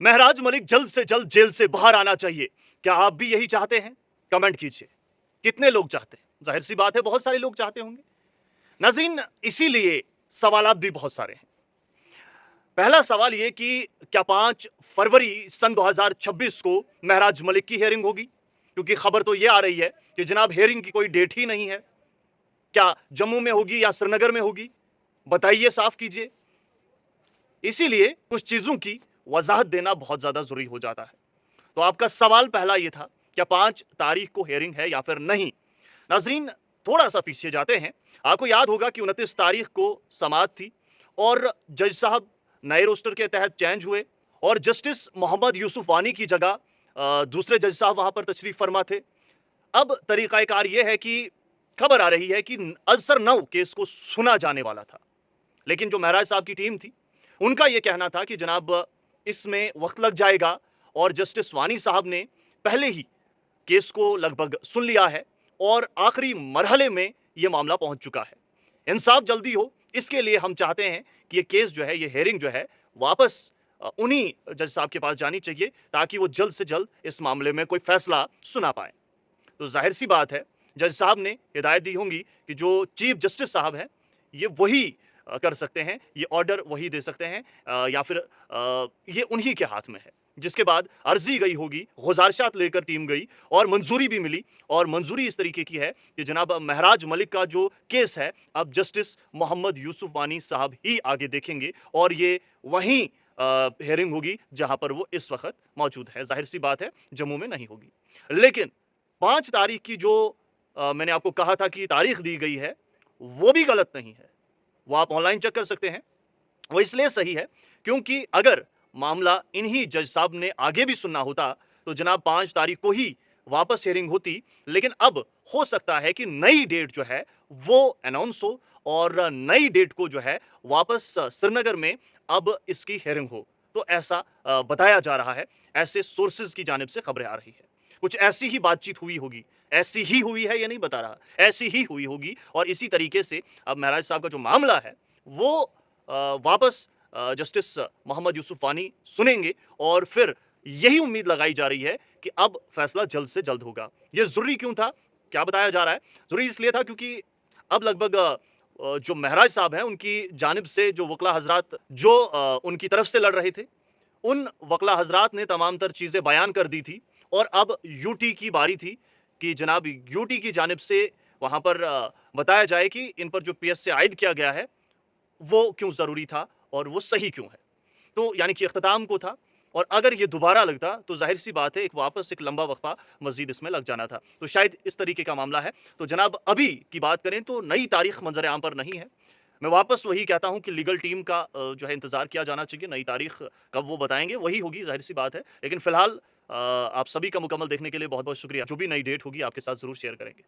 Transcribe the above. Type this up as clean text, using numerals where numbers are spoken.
महराज मलिक जल्द से जल्द जेल से बाहर आना चाहिए। क्या आप भी यही चाहते हैं? कमेंट कीजिए। कितने लोग चाहते हैं? जाहिर सी बात है बहुत सारे लोग चाहते होंगे। नाज़रीन, इसीलिए सवालात भी बहुत सारे हैं। पहला सवाल यह कि क्या 5 फरवरी सन 2026 को महराज मलिक की हियरिंग होगी? क्योंकि खबर तो यह आ रही है कि जनाब हियरिंग की कोई डेट ही नहीं है। क्या जम्मू में होगी या श्रीनगर में होगी? बताइए, साफ कीजिए। इसीलिए कुछ चीजों की वजाहत देना बहुत ज्यादा जरूरी हो जाता है। तो आपका सवाल पहला यह था, क्या 5 तारीख को हियरिंग है या फिर नहीं? नाजरीन, थोड़ा सा पीछे जाते हैं। आपको याद होगा कि 29 तारीख को समाअत थी और जज साहब नए रोस्टर के तहत चेंज हुए और जस्टिस मोहम्मद यूसुफ वानी की जगह दूसरे जज साहब वहां पर तशरीफ फरमा थे। अब तरीकाकार यह है कि खबर आ रही है कि अजसर 9 केस को सुना जाने वाला था, लेकिन जो महराज साहब की टीम थी उनका यह कहना था कि जनाब इसमें वक्त लग जाएगा और जस्टिस वानी साहब ने पहले ही केस को लगभग सुन लिया है और आखिरी मरहले में यह मामला पहुंच चुका है। इंसाफ जल्दी हो, इसके लिए हम चाहते हैं कि यह केस जो है, यह हियरिंग जो है, वापस उन्हीं जज साहब के पास जानी चाहिए ताकि वो जल्द से जल्द इस मामले में कोई फैसला सुना पाए। तो जाहिर सी बात है, जज साहब ने हिदायत दी होंगी कि जो चीफ जस्टिस साहब हैं, ये वही कर सकते हैं, ये ऑर्डर वही दे सकते हैं, या फिर ये उन्हीं के हाथ में है। जिसके बाद अर्जी गई होगी, गुजारिशात लेकर टीम गई और मंजूरी भी मिली और मंजूरी इस तरीके की है कि जनाब महराज मलिक का जो केस है, अब जस्टिस मोहम्मद यूसुफ वानी साहब ही आगे देखेंगे और ये वहीं हियरिंग होगी जहां पर वो इस वक्त मौजूद है। जाहिर सी बात है, जम्मू में नहीं होगी। लेकिन 5 तारीख की जो मैंने आपको कहा था कि तारीख दी गई है, वो भी गलत नहीं है। वो आप ऑनलाइन चेक कर सकते हैं। वो इसलिए सही है क्योंकि अगर मामला इन्हीं जज साहब ने आगे भी सुनना होता तो जनाब 5 तारीख को ही वापस हियरिंग होती, लेकिन अब हो सकता है कि नई डेट जो है वो अनाउंस हो और नई डेट को जो है वापस श्रीनगर में अब इसकी हियरिंग हो। तो ऐसा बताया जा रहा है, ऐसे सोर्सेज की जानिब से खबरें आ रही है। कुछ ऐसी ही बातचीत हुई होगी, ऐसी ही हुई है, ये नहीं बता रहा, ऐसी ही हुई होगी और इसी तरीके से अब महराज साहब का जो मामला है वो वापस जस्टिस मोहम्मद यूसुफ वानी सुनेंगे और फिर यही उम्मीद लगाई जा रही है कि अब फैसला जल्द से जल्द होगा। ये जरूरी क्यों था? क्या बताया जा रहा है? जरूरी इसलिए था क्योंकि अब लगभग जो महराज साहब हैं उनकी जानिब से जो वकला हजरात जो उनकी तरफ से लड़ रहे थे, उन वकला हजरात ने तमाम तर चीजें बयान कर दी थी और अब यूटी की बारी थी कि जनाब यूटी की जानिब से वहां पर बताया जाए कि इन पर जो पीएस से आयद किया गया है वो क्यों जरूरी था और वो सही क्यों है। तो यानी कि इख्तिताम को था और अगर ये दोबारा लगता तो जाहिर सी बात है एक लंबा वक्फा मजीद इसमें लग जाना था। तो शायद इस तरीके का मामला है। तो जनाब अभी की बात करें तो नई तारीख मंजर आम पर नहीं है। मैं वापस वही कहता हूं कि लीगल टीम का जो है इंतजार किया जाना चाहिए। नई तारीख कब वो बताएंगे वही होगी, जाहिर सी बात है। लेकिन फिलहाल आप सभी का मुकम्मल देखने के लिए बहुत बहुत शुक्रिया। जो भी नई डेट होगी आपके साथ जरूर शेयर करेंगे।